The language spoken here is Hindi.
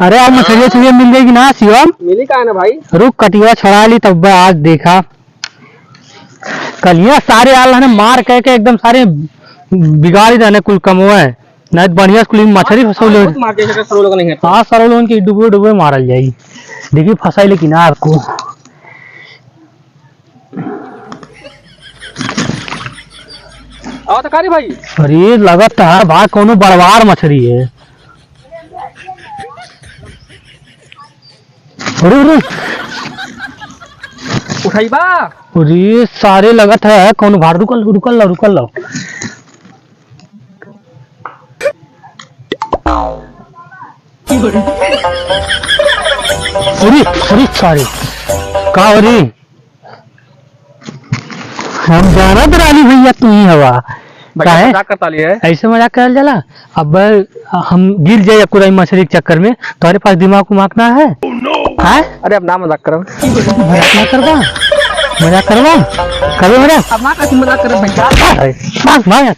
अरे आज मछलियाँ छुड़िया मिल जाएगी ना शिवम? मिली का है ना भाई? रुक कटिया छड़ा ली तब आज देखा। कलिया सारे आल है मार कह के एकदम सारे बिगाड़ ही रहने कुल कमो है नहीं बढ़िया कुल मछली फंसौल। हाँ सर लोगों की डूबे डूबे मारल जाएगी। देखिए फंसाई लेकिन आपको आओ तो कारी भाई। अरे लगत है भाई कोनो बड़वार मछली है। अरे उठाइबा। अरे सारे लगत है कौन भार रुकल रुकल लो। अरे अरे सारे का अरे हम जाना तो रानी भैया तू ही हवा मजाक करता है ऐसे मजाक कर जाला। अब हम गिर जाए पूरा मछली के चक्कर में तुम्हारे पास दिमाग ना है? अरे अब ना मजाक करो। मजाक करवा करो अब ना कैसे मजाक करो भैया।